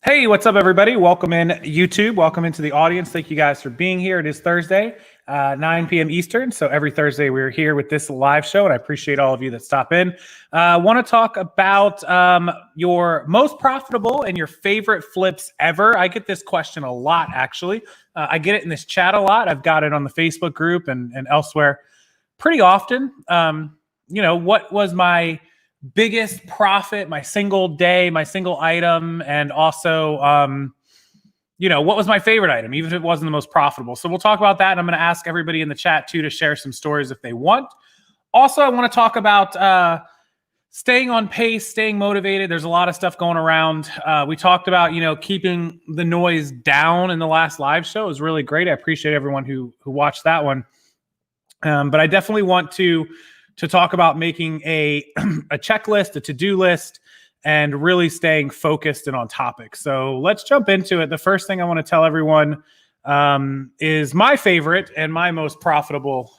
Hey, what's up, everybody? Welcome in YouTube. Welcome into the audience. Thank you guys for being here. It is Thursday, 9 p.m. Eastern. So every Thursday we're here with this live show, and I appreciate all of you that stop in. I want to talk about your most profitable and your favorite flips ever. I get this question a lot, actually. I get it in this chat a lot. I've got it on the Facebook group and elsewhere pretty often. What was my biggest profit, my single day, my single item, and also, what was my favorite item, even if it wasn't the most profitable. So we'll talk about that, and I'm going to ask everybody in the chat, too, to share some stories if they want. Also, I want to talk about staying on pace, staying motivated. There's a lot of stuff going around. We talked about, keeping the noise down in the last live show. It was really great. I appreciate everyone who watched that one. But I definitely want to talk about making a checklist, a to-do list, and really staying focused and on topic. So let's jump into it. The first thing I want to tell everyone is my favorite and my most profitable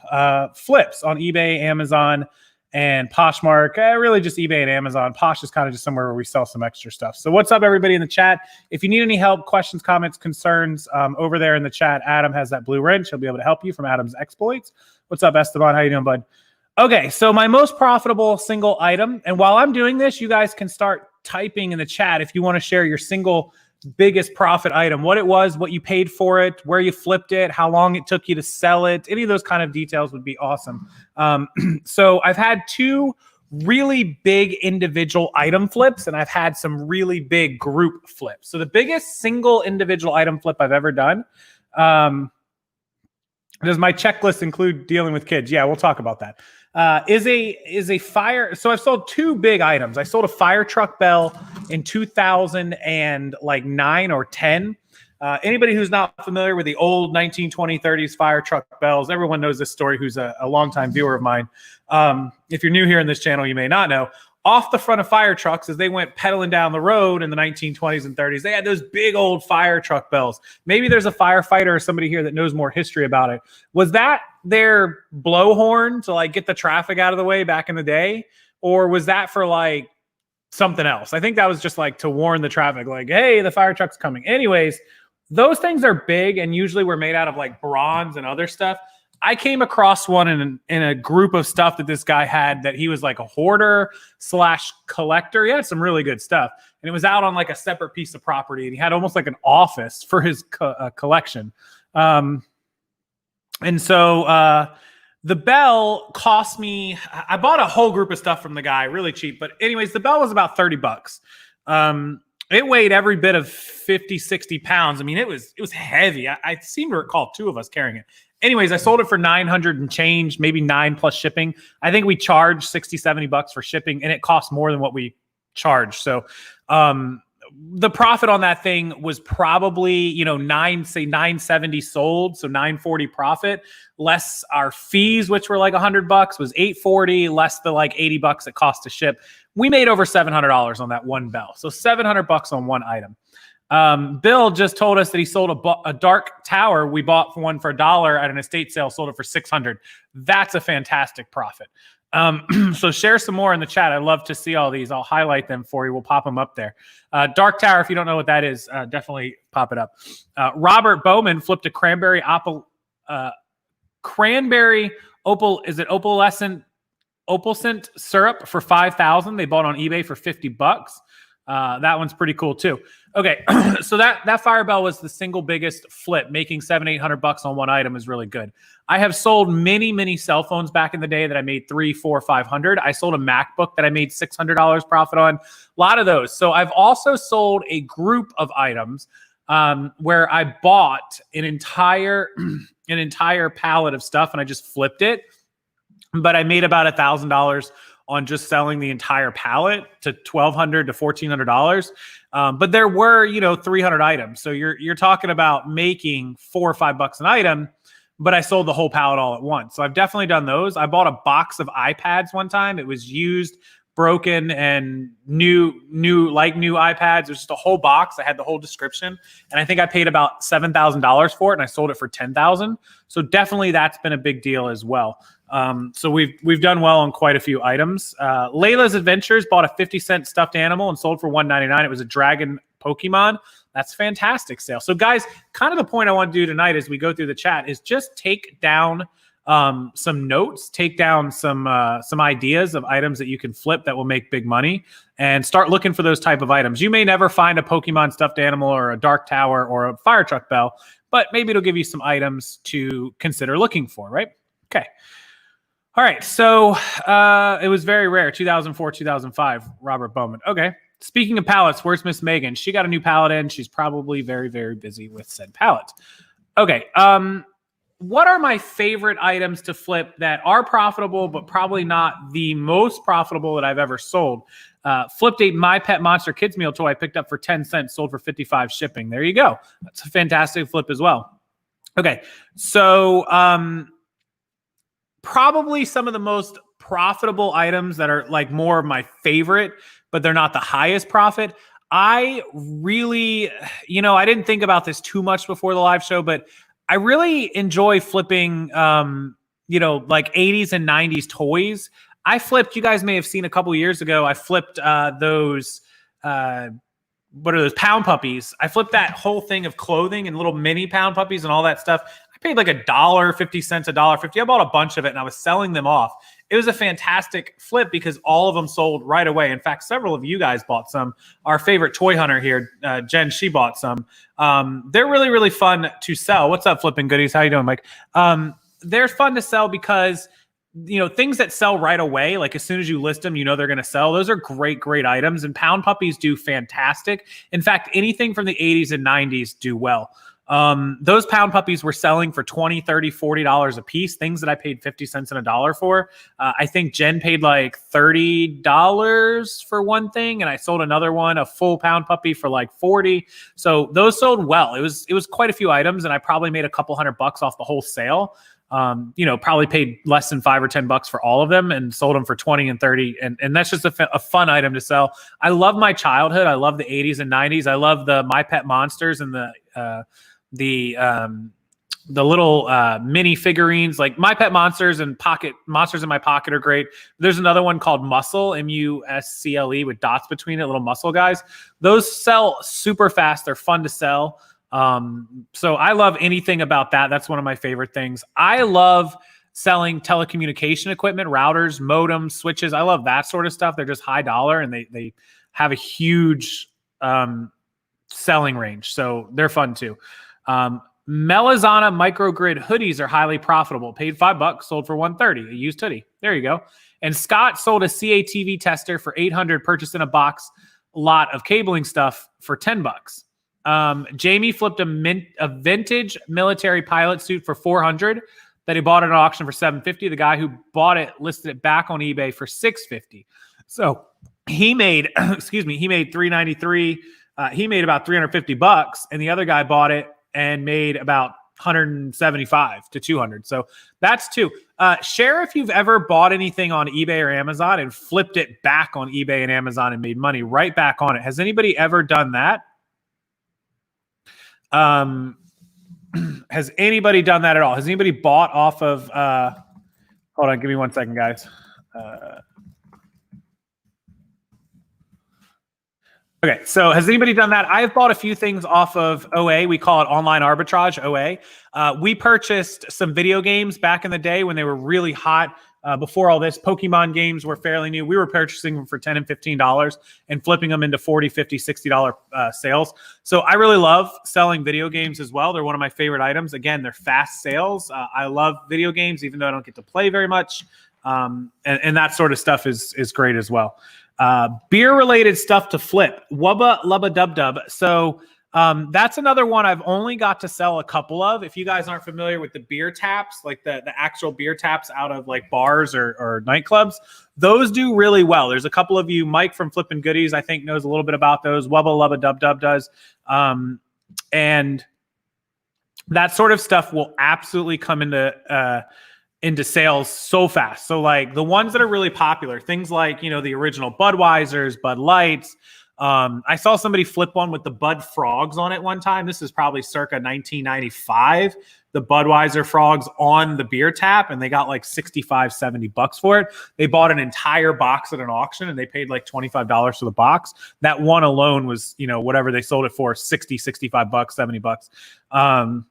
flips on eBay, Amazon, and Poshmark. Really just eBay and Amazon. Posh is kind of just somewhere where we sell some extra stuff. So what's up, everybody in the chat? If you need any help, questions, comments, concerns, over there in the chat, Adam has that blue wrench. He'll be able to help you from Adam's Exploits. What's up, Esteban? How you doing, bud? Okay, so my most profitable single item, and while I'm doing this, you guys can start typing in the chat if you want to share your single biggest profit item, what it was, what you paid for it, where you flipped it, how long it took you to sell it. Any of those kind of details would be awesome. So I've had two really big individual item flips, and I've had some really big group flips. So the biggest single individual item flip I've ever done, does my checklist include dealing with kids? Yeah, we'll talk about that. Is a fire. So I've sold two big items. I sold a fire truck bell in 2009 or 10. Anybody who's not familiar with the old 1920s, 30s fire truck bells, everyone knows this story who's a longtime viewer of mine. If you're new here in this channel, you may not know. Off the front of fire trucks, as they went pedaling down the road in the 1920s and 30s, they had those big old fire truck bells. Maybe there's a firefighter or somebody here that knows more history about it. Was that their blowhorn to like get the traffic out of the way back in the day? Or was that for like something else? I think that was just like to warn the traffic, like, hey, the fire truck's coming. Anyways, those things are big and usually were made out of like bronze and other stuff. I came across one in a group of stuff that this guy had that he was like a hoarder / collector. He had some really good stuff. And it was out on like a separate piece of property. And he had almost like an office for his collection. And so the bell cost me, I bought a whole group of stuff from the guy really cheap. But anyways, the bell was about $30. It weighed every bit of 50, 60 pounds. I mean, it was heavy. I seem to recall two of us carrying it. Anyways, I sold it for 900 and change, maybe 9 plus shipping. I think we charged 60, 70 bucks for shipping, and it cost more than what we charged. So the profit on that thing was probably, 970 sold, so 940 profit, less our fees, which were like $100 was 840, less the like 80 bucks it cost to ship. We made over $700 on that one bell. So $700 on one item. Bill just told us that he sold a dark tower. We bought one for $1 at an estate sale, sold it for $600. That's a fantastic profit. So share some more in the chat. I'd love to see all these. I'll highlight them for you. We'll pop them up there. Dark tower, if you don't know what that is, definitely pop it up. Robert Bowman flipped a cranberry opalescent syrup for $5,000. They bought on eBay for $50. That one's pretty cool too. Okay, so that fire bell was the single biggest flip. Making $700-800 on one item is really good. I have sold many cell phones back in the day that I made $300, $400, $500. I sold a MacBook that I made $600 profit on. A lot of those. So I've also sold a group of items where I bought an entire pallet of stuff and I just flipped it, but I made about $1,000 on just selling the entire pallet to $1,200 to $1,400. But there were, 300 items. So you're talking about making $4 or $5 an item, but I sold the whole pallet all at once. So I've definitely done those. I bought a box of iPads one time. It was used, broken, and new iPads. It was just a whole box. I had the whole description. And I think I paid about $7,000 for it, and I sold it for $10,000. So definitely that's been a big deal as well. So we've done well on quite a few items. Layla's Adventures bought a 50-cent stuffed animal and sold for $199. It was a dragon Pokemon, that's a fantastic sale. So guys, kind of the point I want to do tonight as we go through the chat is just take down some notes, take down some ideas of items that you can flip that will make big money, and start looking for those type of items. You may never find a Pokemon stuffed animal or a Dark Tower or a fire truck bell, but maybe it'll give you some items to consider looking for, right? Okay. All right. So it was very rare, 2004, 2005, Robert Bowman. Okay. Speaking of pallets, where's Miss Megan? She got a new pallet in. She's probably very, very busy with said pallet. Okay. What are my favorite items to flip that are profitable, but probably not the most profitable that I've ever sold? Flipped a My Pet Monster Kids Meal toy I picked up for 10 cents, sold for 55 shipping. There you go. That's a fantastic flip as well. Okay. So probably some of the most profitable items that are like more of my favorite, but they're not the highest profit. I really, I didn't think about this too much before the live show, but I really enjoy flipping, like 80s and 90s toys. I flipped, you guys may have seen a couple years ago, I flipped those, what are those, pound puppies. I flipped that whole thing of clothing and little mini pound puppies and all that stuff. I paid like $1.50, $1.50. I bought a bunch of it and I was selling them off. It was a fantastic flip because all of them sold right away. In fact, several of you guys bought some. Our favorite toy hunter here, Jen, she bought some. They're really, really fun to sell. What's up, Flipping Goodies? How you doing, Mike? They're fun to sell because, things that sell right away, like as soon as you list them, they're going to sell. Those are great, great items. And pound puppies do fantastic. In fact, anything from the 80s and 90s do well. Those pound puppies were selling for $20, $30, $40 a piece, things that I paid 50 cents and $1 for. I think Jen paid like $30 for one thing, and I sold another one, a full pound puppy, for like 40. So those sold well. It was quite a few items, and I probably made a couple $100 off the whole sale. Probably paid less than $5 or $10 for all of them and sold them for 20 and 30. And that's just a fun item to sell. I love my childhood. I love the 80s and 90s. I love the My Pet Monsters and the little mini figurines, like My Pet Monsters and Monsters in My Pocket are great. There's another one called Muscle, MUSCLE, with dots between it, little muscle guys. Those sell super fast. They're fun to sell. So I love anything about that. That's one of my favorite things. I love selling telecommunication equipment, routers, modems, switches. I love that sort of stuff. They're just high dollar and they have a huge selling range. So they're fun too. Melizana microgrid hoodies are highly profitable. Paid $5, sold for $130. A used hoodie. There you go. And Scott sold a CATV tester for $800, purchased in a box lot of cabling stuff for $10. Jamie flipped a vintage military pilot suit for $400 that he bought at an auction for $750. The guy who bought it listed it back on eBay for $650. So he made, he made $393. He made about $350, and the other guy bought it and made about $175 to $200. So that's two. Share if you've ever bought anything on eBay or Amazon and flipped it back on eBay and Amazon and made money right back on it. Has anybody ever done that? Has anybody done that at all? Has anybody bought off of, hold on, give me 1 second, guys. Okay, so has anybody done that? I've bought a few things off of OA. We call it online arbitrage, OA. We purchased some video games back in the day when they were really hot. Before all this, Pokemon games were fairly new. We were purchasing them for $10 and $15 and flipping them into $40, $50, $60 sales. So I really love selling video games as well. They're one of my favorite items. Again, they're fast sales. I love video games, even though I don't get to play very much. And that sort of stuff is great as well. Beer-related stuff to flip. Wubba Lubba Dub Dub. So that's another one I've only got to sell a couple of. If you guys aren't familiar with the beer taps, like the actual beer taps out of like bars or nightclubs, those do really well. There's a couple of you, Mike from Flippin' Goodies, I think knows a little bit about those. Wubba Lubba Dub Dub does. And that sort of stuff will absolutely come into sales so fast. So like the ones that are really popular, things like, the original Budweisers, Bud Lights, I saw somebody flip one with the Bud Frogs on it one time. This is probably circa 1995. The Budweiser Frogs on the beer tap, and they got like $65-$70 for it. They bought an entire box at an auction, and they paid like $25 for the box. That one alone was, whatever they sold it for, $65, $70.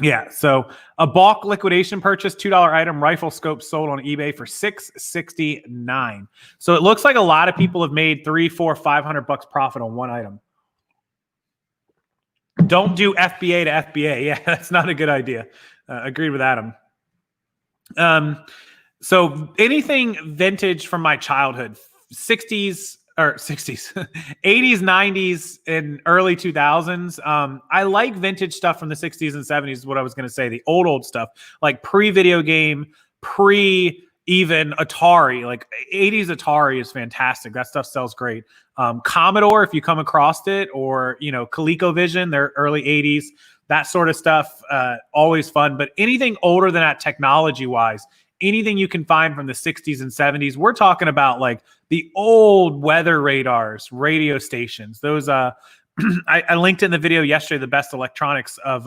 Yeah, so a bulk liquidation purchase, $2 item, rifle scope sold on eBay for $669. So it looks like a lot of people have made $300, $400, $500 profit on one item. Don't do FBA to FBA. Yeah, that's not a good idea. Agreed with Adam. So anything vintage from my childhood, 60s, 80s, 90s, and early 2000s. I like vintage stuff from the 60s and 70s is what I was going to say. The old stuff, like pre-video game, even Atari. Like 80s Atari is fantastic. That stuff sells great. Commodore, if you come across it, or ColecoVision, they're early 80s. That sort of stuff, always fun. But anything older than that technology-wise, anything you can find from the 60s and 70s, we're talking about like the old weather radars, radio stations. Those, I linked in the video yesterday, the best electronics of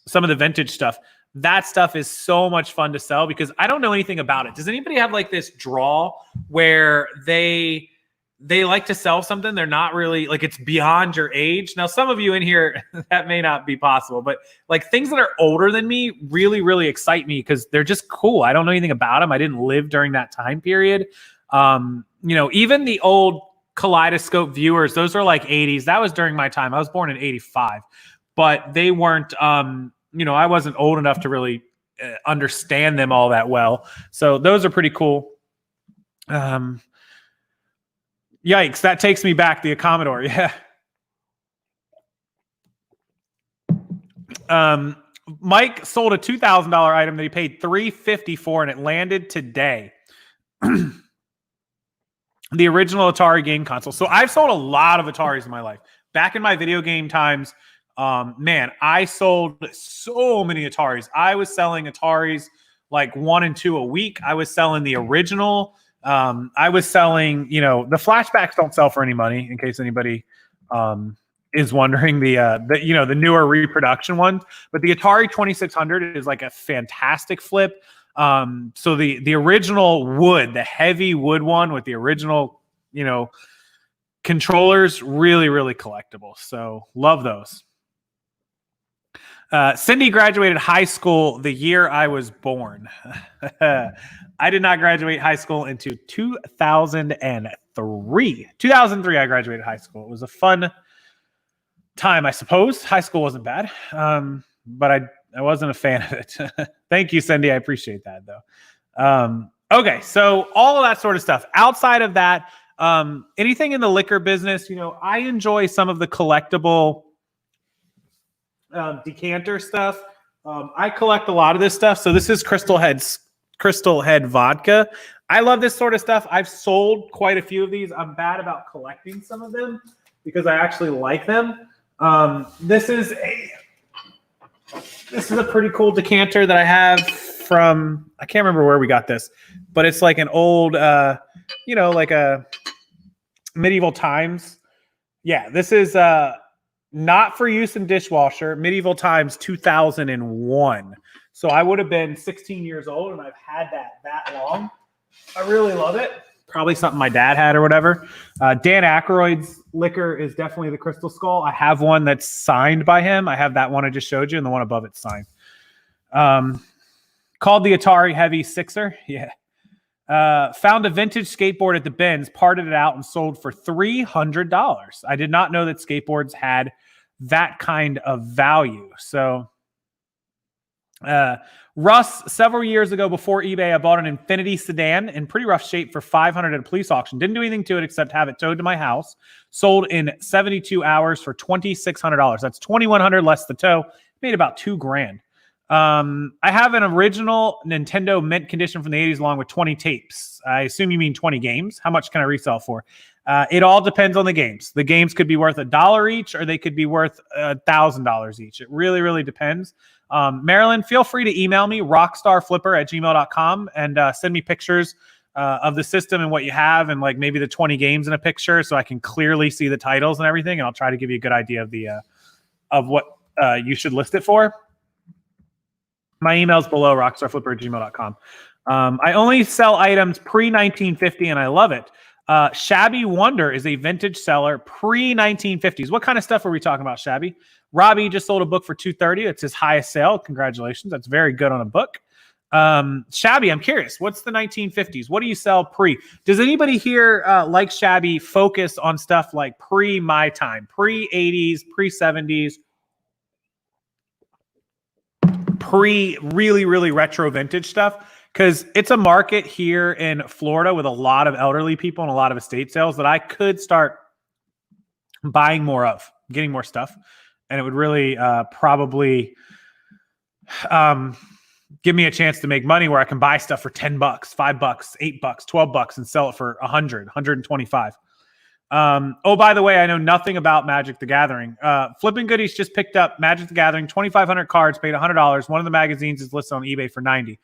some of the vintage stuff. That stuff is so much fun to sell because I don't know anything about it. Does anybody have like this draw where they like to sell something? They're not really like, it's beyond your age. Now, some of you in here, that may not be possible, but like things that are older than me really, really excite me because they're just cool. I don't know anything about them. I didn't live during that time period. Even the old kaleidoscope viewers, those are like 80s. That was during my time. I was born in 85, but they weren't, I wasn't old enough to really understand them all that well. So those are pretty cool. Yikes, that takes me back, the Commodore, yeah. Mike sold a $2,000 item that he paid $350 for, and it landed today. The original Atari game console. So I've sold a lot of Ataris in my life. Back in my video game times, I sold so many Ataris. I was selling Ataris like 1 and 2 a week. I was selling the original. I was selling, the flashbacks don't sell for any money, in case anybody is wondering, the newer reproduction ones. But the Atari 2600 is like a fantastic flip. So the original wood, the heavy wood one with the original, controllers, really, really collectible. So love those. Cindy graduated high school the year I was born. I did not graduate high school until 2003. 2003, I graduated high school. It was a fun time, I suppose. High school wasn't bad, but I wasn't a fan of it. Thank you, Cindy. I appreciate that, though. Okay, so all of that sort of stuff. Outside of that, anything in the liquor business, I enjoy some of the collectible decanter stuff. I collect a lot of this stuff. So this is Crystal Head vodka. I love this sort of stuff. I've sold quite a few of these. I'm bad about collecting some of them because I actually like them. This is a pretty cool decanter that I have from, I can't remember where we got this, but it's like an old, like a medieval times. Yeah, this is not for use in dishwasher, medieval times 2001. So I would have been 16 years old, and I've had that long. I really love it. Probably something my dad had or whatever. Dan Aykroyd's liquor is definitely the Crystal Skull. I have one that's signed by him. I have that one I just showed you, and the one above it's signed. Called the Atari Heavy Sixer. Yeah. Found a vintage skateboard at the bins, parted it out, and sold for $300. I did not know that skateboards had that kind of value. So Russ, several years ago before eBay, I bought an Infiniti sedan in pretty rough shape for $500 at a police auction. Didn't do anything to it except have it towed to my house. Sold in 72 hours for $2,600. That's $2,100 less the tow. Made about $2,000. I have an original Nintendo mint condition from the 80s along with 20 tapes. I assume you mean 20 games. How much can I resell for? It all depends on the games. The games could be worth $1 each, or they could be worth $1,000 each. It really, really depends. Marilyn, feel free to email me, rockstarflipper@gmail.com, and send me pictures of the system and what you have, and like maybe the 20 games in a picture, so I can clearly see the titles and everything. And I'll try to give you a good idea of the of what you should list it for. My email's below, rockstarflipper@gmail.com. I only sell items pre-1950, and I love it. Shabby Wonder is a vintage seller pre-1950s. What kind of stuff are we talking about, Shabby? Robbie just sold a book for $230. It's his highest sale. Congratulations. That's very good on a book. Shabby, I'm curious. What's the 1950s? What do you sell pre? Does anybody here, like Shabby, focus on stuff like pre my time, pre-80s, pre-70s, pre really, really retro vintage stuff? Because it's a market here in Florida with a lot of elderly people and a lot of estate sales that I could start buying more of, getting more stuff. And it would really probably give me a chance to make money where I can buy stuff for $10, $5, $8, $12 and sell it for 100, 125. Oh, by the way, I know nothing about Magic the Gathering. Flipping Goodies just picked up Magic the Gathering, 2,500 cards, paid $100. One of the magazines is listed on eBay for $90.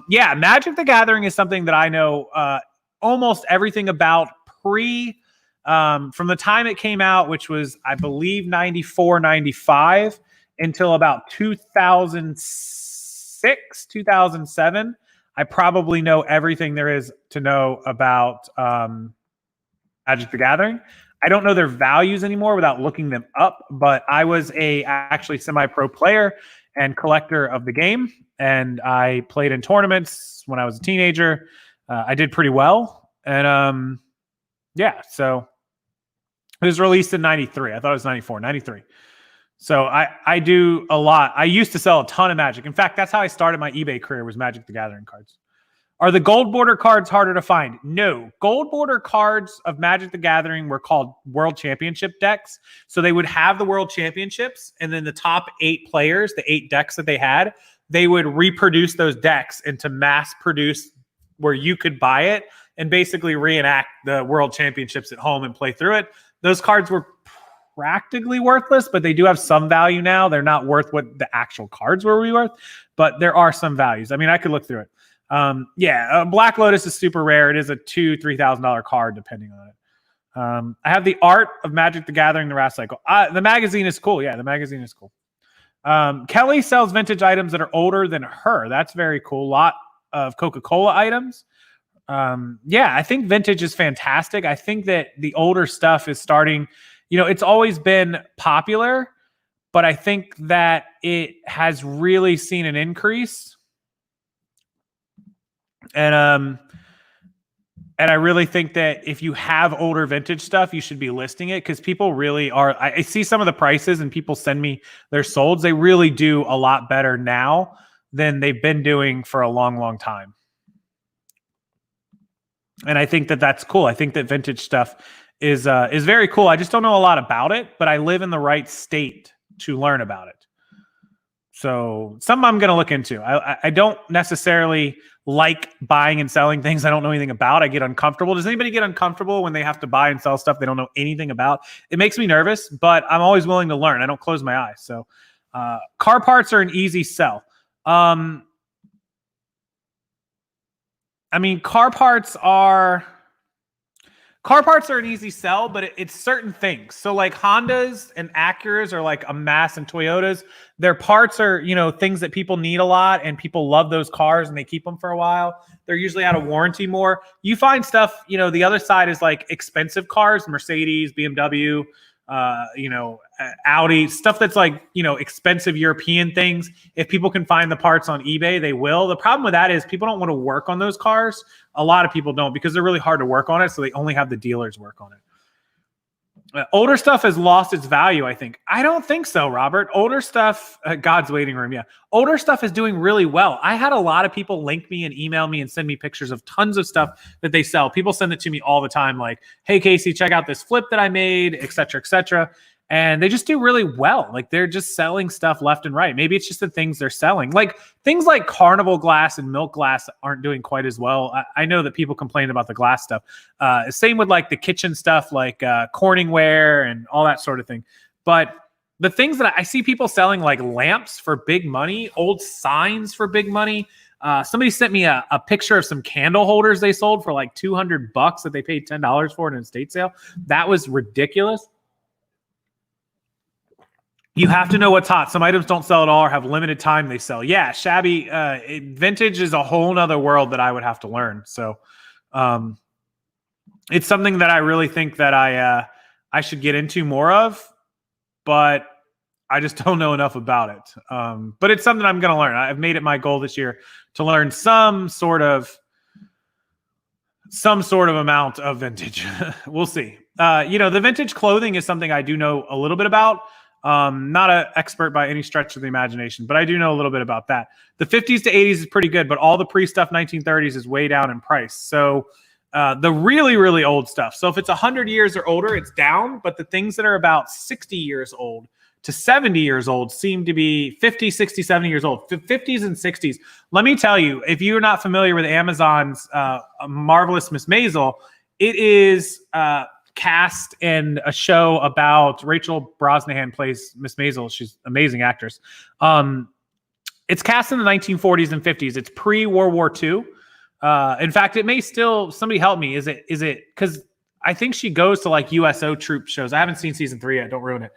Yeah, Magic the Gathering is something that I know almost everything about from the time it came out, which was, I believe, 94, 95, until about 2006, 2007. I probably know everything there is to know about Magic the Gathering. I don't know their values anymore without looking them up, but I was a actually semi-pro player and collector of the game, and I played in tournaments when I was a teenager. I did pretty well, and yeah, so it was released in 93. I thought it was 94, 93. So I do a lot. I used to sell a ton of Magic. In fact, that's how I started my eBay career, was Magic the Gathering cards. Are the gold border cards harder to find? No. Gold border cards of Magic the Gathering were called World Championship decks. So they would have the World Championships, and then the top 8 players, the 8 decks that they had, they would reproduce those decks into mass produce where you could buy it and basically reenact the World Championships at home and play through it. Those cards were practically worthless, but they do have some value now. They're not worth what the actual cards were worth, but there are some values. I mean, I could look through it. Yeah, Black Lotus is super rare. It is a $2,000-$3,000 card, depending on it. I have the Art of Magic the Gathering, the Wrath Cycle. The magazine is cool. Yeah, the magazine is cool. Kelly sells vintage items that are older than her. That's very cool. A lot of Coca-Cola items. Yeah, I think vintage is fantastic. I think that the older stuff is starting, it's always been popular, but I think that it has really seen an increase. And I really think that if you have older vintage stuff, you should be listing it, because people really are. I see some of the prices and people send me their solds. They really do a lot better now than they've been doing for a long, long time. And I think that that's cool. I think that vintage stuff is very cool. I just don't know a lot about it, but I live in the right state to learn about it. So something I'm going to look into. I don't necessarily like buying and selling things I don't know anything about. I get uncomfortable. Does anybody get uncomfortable when they have to buy and sell stuff they don't know anything about? It makes me nervous, but I'm always willing to learn. I don't close my eyes. So car parts are an easy sell. I mean, car parts are an easy sell, but it's certain things. So like Hondas and Acuras are like a mass, and Toyotas, their parts are, things that people need a lot, and people love those cars and they keep them for a while. They're usually out of warranty more. You find stuff, the other side is like expensive cars, Mercedes, BMW, Audi, stuff that's like, expensive European things. If people can find the parts on eBay, they will. The problem with that is people don't want to work on those cars. A lot of people don't, because they're really hard to work on it. So they only have the dealers work on it. Older stuff has lost its value, I think. I don't think so, Robert. Older stuff, God's waiting room, yeah. Older stuff is doing really well. I had a lot of people link me and email me and send me pictures of tons of stuff that they sell. People send it to me all the time, like, hey, Casey, check out this flip that I made, et cetera, et cetera. And they just do really well. Like, they're just selling stuff left and right. Maybe it's just the things they're selling. Like things like Carnival glass and milk glass aren't doing quite as well. I know that people complain about the glass stuff. Same with like the kitchen stuff, like Corningware and all that sort of thing. But the things that I see people selling, like lamps for big money, old signs for big money, Somebody sent me a picture of some candle holders they sold for like $200 that they paid $10 for in an estate sale. That was ridiculous. You have to know what's hot. Some items don't sell at all or have limited time they sell. Yeah, shabby. Vintage is a whole nother world that I would have to learn. So it's something that I really think that I should get into more of, but I just don't know enough about it. But it's something I'm going to learn. I've made it my goal this year to learn some sort of amount of vintage. We'll see. The vintage clothing is something I do know a little bit about. Not an expert by any stretch of the imagination, but I do know a little bit about that. The 50s to 80s is pretty good, but all the pre-stuff 1930s is way down in price. So the really, really old stuff. So if it's 100 years or older, it's down, but the things that are about 60 years old to 70 years old seem to be 50, 60, 70 years old, 50s and 60s. Let me tell you, if you're not familiar with Amazon's Marvelous Miss Maisel, it is cast in a show about Rachel Brosnahan plays Miss Maisel. She's an amazing actress. It's cast in the 1940s and 50s. It's pre-World War II. In fact, it may still, somebody help me. Is it, because I think she goes to like USO troop shows. I haven't seen season 3 yet. Don't ruin it.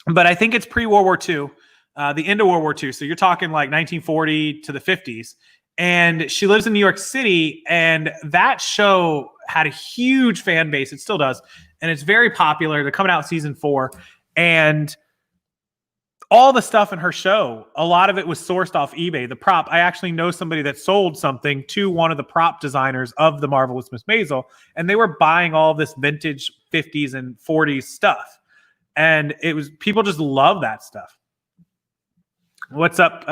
But I think it's pre-World War II, the end of World War II. So you're talking like 1940 to the 50s. And she lives in New York City, and that show had a huge fan base. It still does. And it's very popular. They're coming out season 4. And all the stuff in her show, a lot of it was sourced off eBay. The prop, I actually know somebody that sold something to one of the prop designers of the Marvelous Miss Maisel, and they were buying all this vintage 50s and 40s stuff. And it was, people just love that stuff. What's up,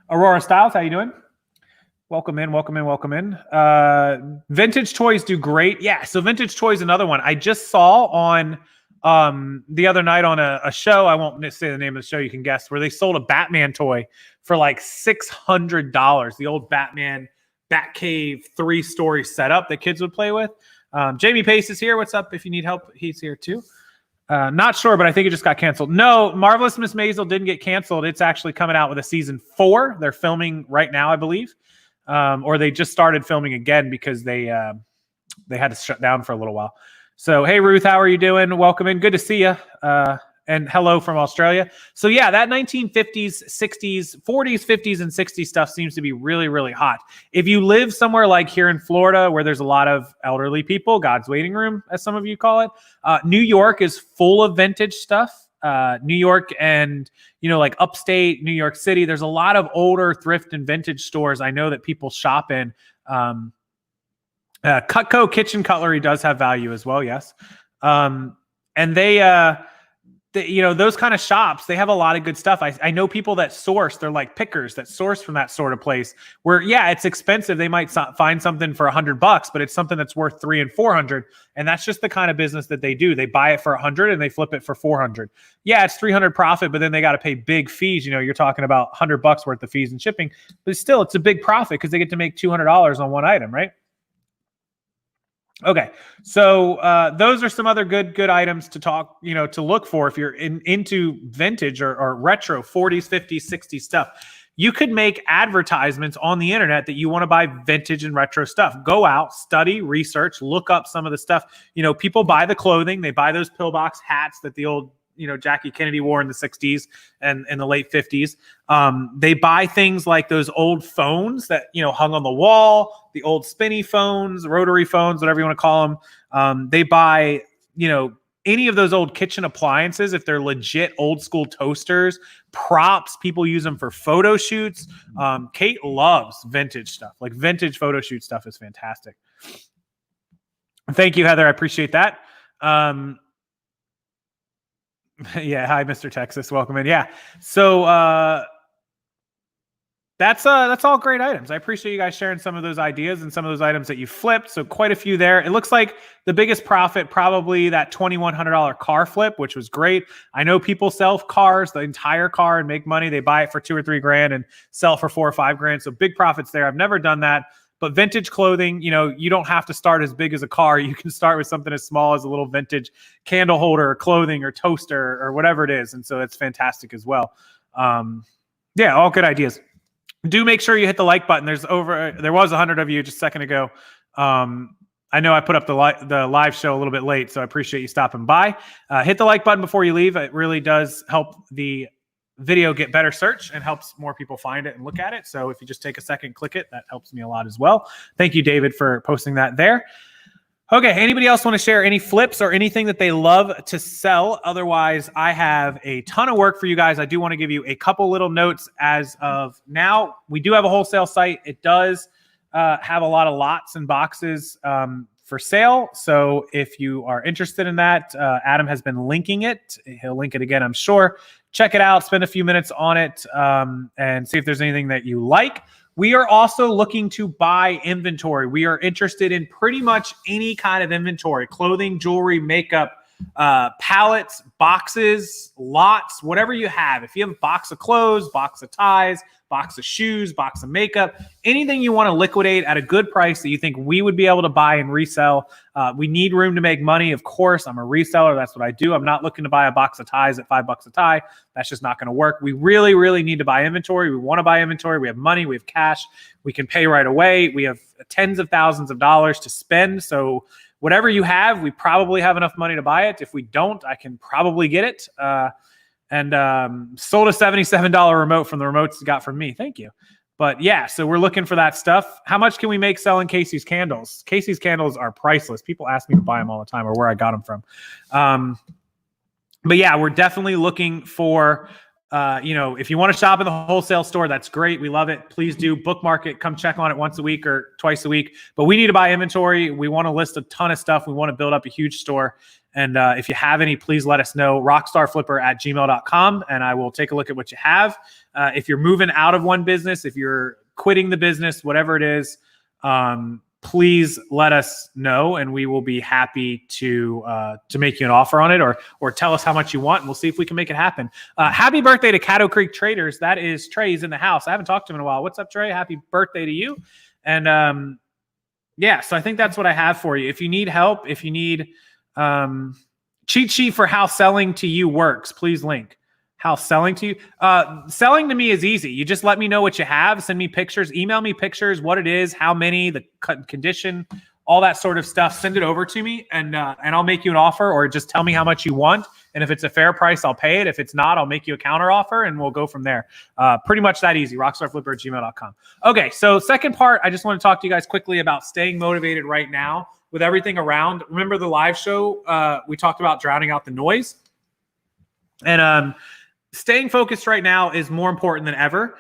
Aurora Styles? How you doing? Welcome in. Vintage toys do great. Yeah, so vintage toys, another one. I just saw on the other night on a show, I won't say the name of the show, you can guess, where they sold a Batman toy for like $600. The old Batman Batcave 3-story setup that kids would play with. Jamie Pace is here. What's up? If you need help, he's here too. Not sure, but I think it just got canceled. No, Marvelous Miss Maisel didn't get canceled. It's actually coming out with a season 4. They're filming right now, I believe. Or they just started filming again because they had to shut down for a little while. So, hey, Ruth, how are you doing? Welcome in. Good to see you. And hello from Australia. So, yeah, that 1950s, 60s, 40s, 50s, and 60s stuff seems to be really, really hot. If you live somewhere like here in Florida where there's a lot of elderly people, God's waiting room, as some of you call it, New York is full of vintage stuff. New York and, like upstate New York City, there's a lot of older thrift and vintage stores I know that people shop in. Cutco kitchen cutlery does have value as well, yes. And they those kind of shops, they have a lot of good stuff. I know people that source, they're like pickers that source from that sort of place where, yeah, it's expensive. They might find something for $100, but it's something that's worth $300 and $400. And that's just the kind of business that they do. They buy it for $100 and they flip it for $400. Yeah, it's $300 profit, but then they got to pay big fees. You're talking about $100 worth of fees and shipping, but still it's a big profit because they get to make $200 on one item, right? Okay, so those are some other good items to talk, to look for if you're into vintage or retro 40s, 50s, 60s stuff. You could make advertisements on the internet that you want to buy vintage and retro stuff. Go out, study, research, look up some of the stuff. People buy the clothing. They buy those pillbox hats that the old Jackie Kennedy wore in the 60s and in the late 50s. They buy things like those old phones that, hung on the wall, the old spinny phones, rotary phones, whatever you want to call them. They buy, any of those old kitchen appliances, if they're legit old school toasters, props, people use them for photo shoots. Kate loves vintage stuff. Like vintage photo shoot stuff is fantastic. Thank you, Heather. I appreciate that. Yeah. Hi, Mr. Texas. Welcome in. Yeah. So, that's all great items. I appreciate you guys sharing some of those ideas and some of those items that you flipped. So quite a few there. It looks like the biggest profit, probably that $2,100 car flip, which was great. I know people sell cars, the entire car, and make money. They buy it for $2,000 or $3,000 and sell for $4,000 or $5,000. So big profits there. I've never done that. But vintage clothing, you don't have to start as big as a car. You can start with something as small as a little vintage candle holder or clothing or toaster or whatever it is. And so it's fantastic as well. Yeah, all good ideas. do make sure you hit the like button. There was 100 of you just a second ago. I know I put up the live show a little bit late, so I appreciate you stopping by. Hit the like button before you leave. It really does help the video get better search and helps more people find it and look at it. So if you just take a second, click it, that helps me a lot as well. Thank you, David, for posting that there. Okay, anybody else want to share any flips or anything that they love to sell? Otherwise, I have a ton of work for you guys. I do want to give you a couple little notes as of now. We do have a wholesale site. It does have a lot of lots and boxes for sale. So if you are interested in that, Adam has been linking it. He'll link it again, I'm sure. Check it out, spend a few minutes on it, and see if there's anything that you like. We are also looking to buy inventory. We are interested in pretty much any kind of inventory: clothing, jewelry, makeup, pallets, boxes, lots, whatever you have. If you have a box of clothes, box of ties, box of shoes, box of makeup, anything you want to liquidate at a good price that you think we would be able to buy and resell. We need room to make money. Of course, I'm a reseller. That's what I do. I'm not looking to buy a box of ties at $5 a tie. That's just not going to work. We really, really need to buy inventory. We want to buy inventory. We have money. We have cash. We can pay right away. We have tens of thousands of dollars to spend. So whatever you have, we probably have enough money to buy it. If we don't, I can probably get it. And sold a $77 remote from the remotes you got from me. Thank you. But yeah, so we're looking for that stuff. How much can we make selling Casey's candles? Casey's candles are priceless. People ask me to buy them all the time, or where I got them from. But yeah, we're definitely looking for, if you want to shop in the wholesale store, that's great. We love it. Please do bookmark it. Come check on it once a week or twice a week. But we need to buy inventory. We want to list a ton of stuff. We want to build up a huge store. And if you have any, please let us know. RockstarFlipper@gmail.com, and I will take a look at what you have. If you're moving out of one business, if you're quitting the business, whatever it is, please let us know, and we will be happy to make you an offer on it, or tell us how much you want, and we'll see if we can make it happen. Happy birthday to Caddo Creek Traders. That is Trey's in the house. I haven't talked to him in a while. What's up, Trey? Happy birthday to you. And yeah, so I think that's what I have for you. If you need help, if you need cheat sheet for how selling to you works, please link. How selling to you? Selling to me is easy. You just let me know what you have. Send me pictures. Email me pictures, what it is, how many, the condition, all that sort of stuff. Send it over to me, and I'll make you an offer, or just tell me how much you want. And if it's a fair price, I'll pay it. If it's not, I'll make you a counter offer, and we'll go from there. Pretty much that easy. RockstarFlipper@gmail.com. Okay, so second part, I just want to talk to you guys quickly about staying motivated right now with everything around. Remember the live show? We talked about drowning out the noise. And staying focused right now is more important than ever.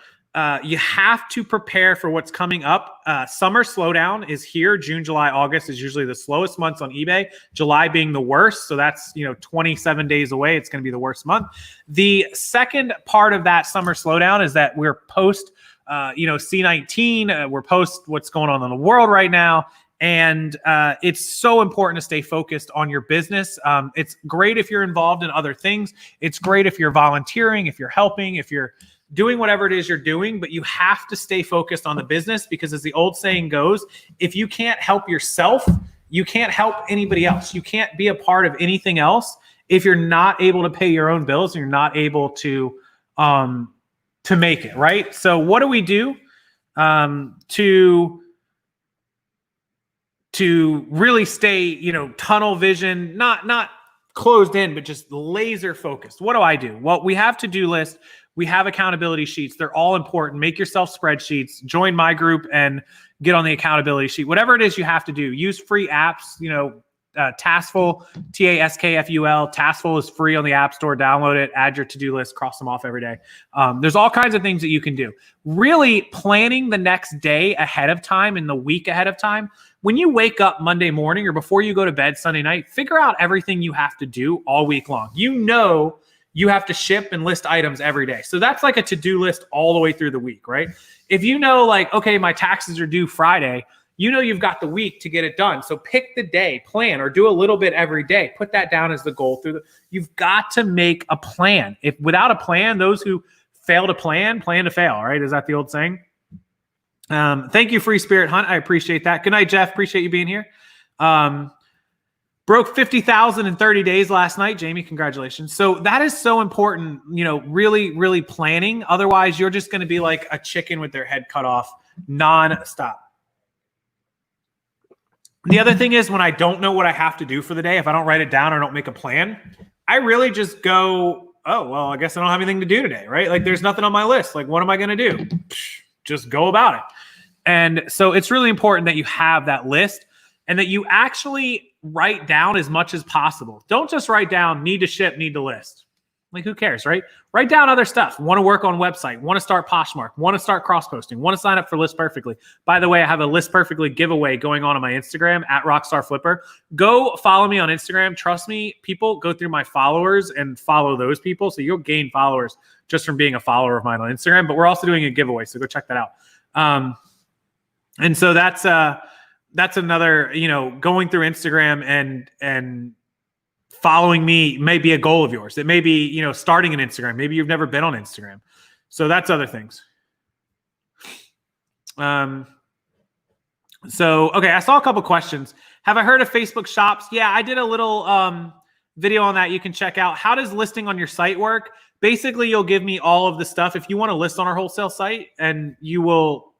You have to prepare for what's coming up. Summer slowdown is here. June, July, August is usually the slowest months on eBay. July being the worst. So that's 27 days away. It's going to be the worst month. The second part of that summer slowdown is that we're post C19. We're post what's going on in the world right now. And it's so important to stay focused on your business. It's great if you're involved in other things. It's great if you're volunteering, if you're helping, if you're doing whatever it is you're doing, but you have to stay focused on the business, because as the old saying goes, if you can't help yourself, you can't help anybody else. You can't be a part of anything else if you're not able to pay your own bills and you're not able to make it, right? So what do we do to really stay, tunnel vision, not closed in, but just laser focused? What do I do? Well, we have to-do list. We have accountability sheets. They're all important. Make yourself spreadsheets. Join my group and get on the accountability sheet. Whatever it is you have to do. Use free apps. Taskful, Taskful. Taskful is free on the App Store. Download it. Add your to-do list. Cross them off every day. There's all kinds of things that you can do. Really planning the next day ahead of time and the week ahead of time. When you wake up Monday morning or before you go to bed Sunday night, figure out everything you have to do all week long. You have to ship and list items every day. So that's like a to-do list all the way through the week, right? If okay, my taxes are due Friday, you've got the week to get it done. So pick the day, plan, or do a little bit every day. Put that down as the goal you've got to make a plan. If without a plan, those who fail to plan to fail, right? Is that the old saying? Thank you, FreeSpirit Hunt. I appreciate that. Good night, Jeff. Appreciate you being here. Broke 50,000 in 30 days last night. Jamie, congratulations. So that is so important, really, really planning. Otherwise, you're just going to be like a chicken with their head cut off non-stop. The other thing is when I don't know what I have to do for the day, if I don't write it down or don't make a plan, I really just go, oh, well, I guess I don't have anything to do today, right? Like there's nothing on my list. Like, what am I going to do? Just go about it. And so it's really important that you have that list and that you actually write down as much as possible. Don't just write down need to ship, need to list. Like who cares, right? Write down other stuff. Want to work on website, want to start Poshmark, want to start cross-posting, want to sign up for List Perfectly. By the way, I have a List Perfectly giveaway going on my Instagram at RockstarFlipper. Go follow me on Instagram. Trust me, people go through my followers and follow those people. So you'll gain followers just from being a follower of mine on Instagram, but we're also doing a giveaway. So go check that out. And so that's another, going through Instagram and following me may be a goal of yours. It may be, starting an Instagram. Maybe you've never been on Instagram. So that's other things. Okay, I saw a couple questions. Have I heard of Facebook shops? Yeah, I did a little video on that you can check out. How does listing on your site work? Basically, you'll give me all of the stuff. If you want to list on our wholesale site and you will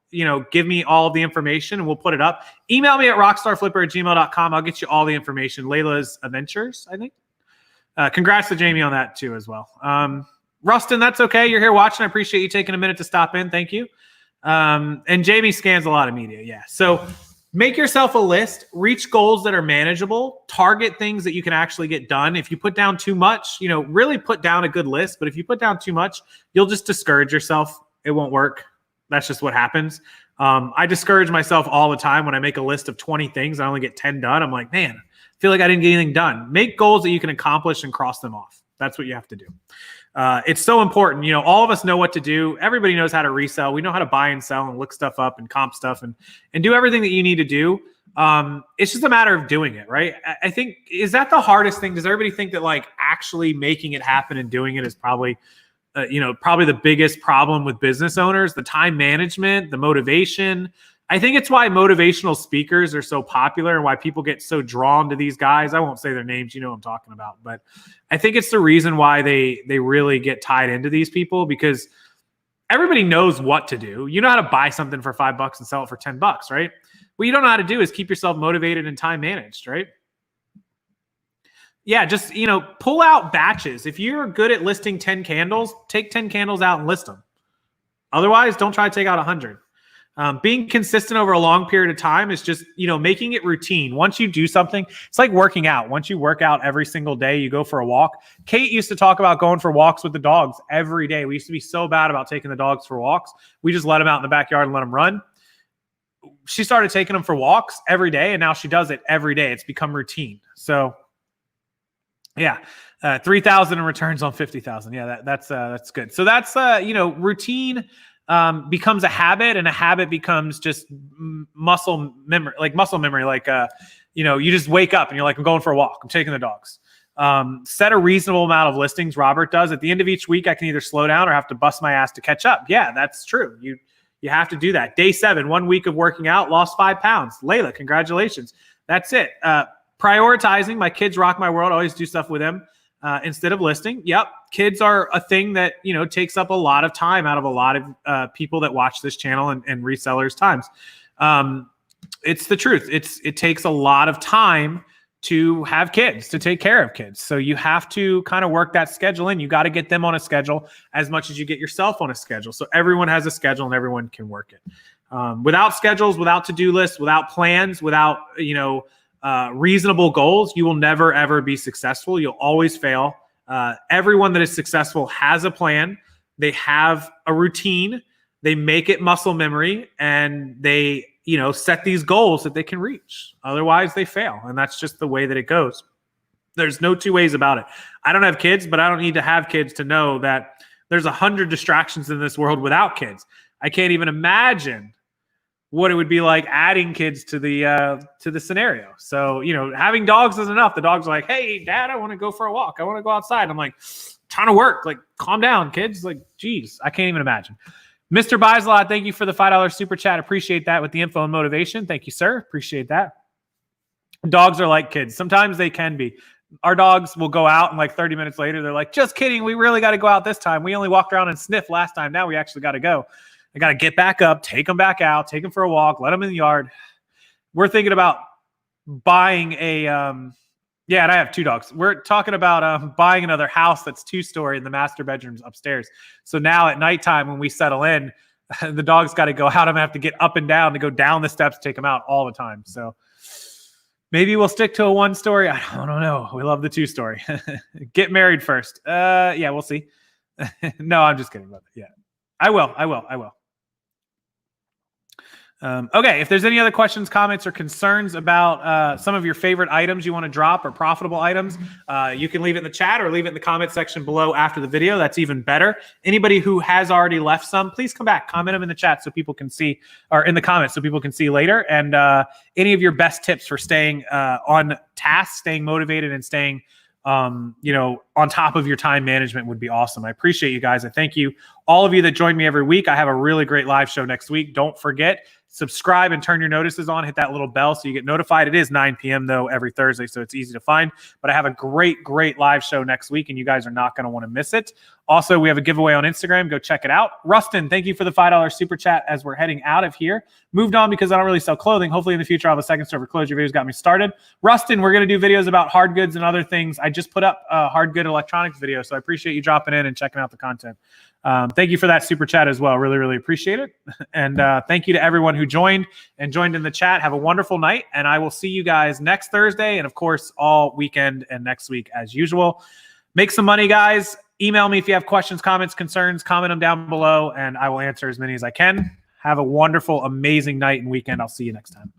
give me all of the information and we'll put it up. Email me at rockstarflipper@gmail.com. I'll get you all the information. Layla's Adventures, I think. Congrats to Jamie on that too as well. Rustin, that's okay. You're here watching. I appreciate you taking a minute to stop in. Thank you. And Jamie scans a lot of media. Yeah. So make yourself a list, reach goals that are manageable, target things that you can actually get done. If you put down too much, really put down a good list. But if you put down too much, you'll just discourage yourself. It won't work. That's just what happens. I discourage myself all the time when I make a list of 20 things. I only get 10 done. I'm like, man, I feel like I didn't get anything done. Make goals that you can accomplish and cross them off. That's what you have to do. It's so important. All of us know what to do. Everybody knows how to resell. We know how to buy and sell and look stuff up and comp stuff and do everything that you need to do. It's just a matter of doing it, right? I think, is that the hardest thing? Does everybody think that like actually making it happen and doing it is probably the biggest problem with business owners? The time management, the motivation. I think it's why motivational speakers are so popular and why people get so drawn to these guys. I won't say their names, you know what I'm talking about, but I think it's the reason why they really get tied into these people, because everybody knows what to do. You know how to buy something for $5 and sell it for $10, right? What you don't know how to do is keep yourself motivated and time managed, right? Yeah, just, pull out batches. If you're good at listing 10 candles, take 10 candles out and list them. Otherwise, don't try to take out 100. Being consistent over a long period of time is just, making it routine. Once you do something, it's like working out. Once you work out every single day, you go for a walk. Kate used to talk about going for walks with the dogs every day. We used to be so bad about taking the dogs for walks. We just let them out in the backyard and let them run. She started taking them for walks every day, and now she does it every day. It's become routine. So yeah, 3,000 in returns on 50,000. Yeah, that's good. So that's routine becomes a habit, and a habit becomes just muscle memory. You just wake up and you're like, I'm going for a walk. I'm taking the dogs. Set a reasonable amount of listings. Robert does. At the end of each week, I can either slow down or have to bust my ass to catch up. Yeah, that's true. You have to do that. Day 7, 1 week of working out, lost 5 pounds. Layla, congratulations. That's it. Prioritizing. My kids rock my world. I always do stuff with them instead of listing. Yep. Kids are a thing that, takes up a lot of time out of a lot of people that watch this channel and resellers' times. It's the truth. It takes a lot of time to have kids, to take care of kids. So you have to kind of work that schedule in. You got to get them on a schedule as much as you get yourself on a schedule. So everyone has a schedule and everyone can work it. Without schedules, without to-do lists, without plans, without, reasonable goals, you will never, ever be successful. You'll always fail. Everyone that is successful has a plan. They have a routine. They make it muscle memory, and they, set these goals that they can reach. Otherwise, they fail. And that's just the way that it goes. There's no two ways about it. I don't have kids, but I don't need to have kids to know that there's 100 distractions in this world without kids. I can't even imagine what it would be like adding kids to the scenario. So, having dogs is enough. The dogs are like, hey, Dad, I want to go for a walk. I want to go outside. I'm like, trying to work. Like, calm down, kids. Like, geez, I can't even imagine. Mr. Bislot, thank you for the $5 super chat. Appreciate that with the info and motivation. Thank you, sir. Appreciate that. Dogs are like kids. Sometimes they can be. Our dogs will go out and like 30 minutes later, they're like, just kidding. We really got to go out this time. We only walked around and sniffed last time. Now we actually got to go. I got to get back up, take them back out, take them for a walk, let them in the yard. We're thinking about buying a, yeah, and I have 2 dogs. We're talking about buying another house that's 2-story and the master bedroom's upstairs. So now at nighttime when we settle in, the dog's got to go out. I'm going to have to get up and down to go down the steps, take them out all the time. So maybe we'll stick to a 1-story. I don't know. We love the 2-story. Get married first. Yeah, we'll see. No, I'm just kidding about that. Yeah, I will. Okay, if there's any other questions, comments, or concerns about some of your favorite items you want to drop or profitable items, you can leave it in the chat or leave it in the comment section below after the video. That's even better. Anybody who has already left some, please come back, comment them in the chat so people can see, or in the comments so people can see later. And any of your best tips for staying on task, staying motivated, and staying on top of your time management would be awesome. I appreciate you guys. I thank you, all of you that join me every week. I have a really great live show next week. Don't forget, subscribe and turn your notices on. Hit that little bell so you get notified. It is 9 p.m. though every Thursday, so it's easy to find. But I have a great live show next week, and you guys are not going to want to miss it. Also, we have a giveaway on Instagram. Go check it out. Rustin, thank you for the $5 super chat as we're heading out of here. Moved on because I don't really sell clothing. Hopefully in the future I'll have a second store for clothes. Your videos got me started. Rustin, we're going to do videos about hard goods and other things. I just put up a hard good electronics video, so I appreciate you dropping in and checking out the content. Thank you for that super chat as well. Really appreciate it. And thank you to everyone who joined in the chat. Have a wonderful night, and I will see you guys next Thursday and, of course, all weekend and next week as usual. Make some money, guys. Email me if you have questions, comments, concerns. Comment them down below, and I will answer as many as I can. Have a wonderful, amazing night and weekend. I'll see you next time.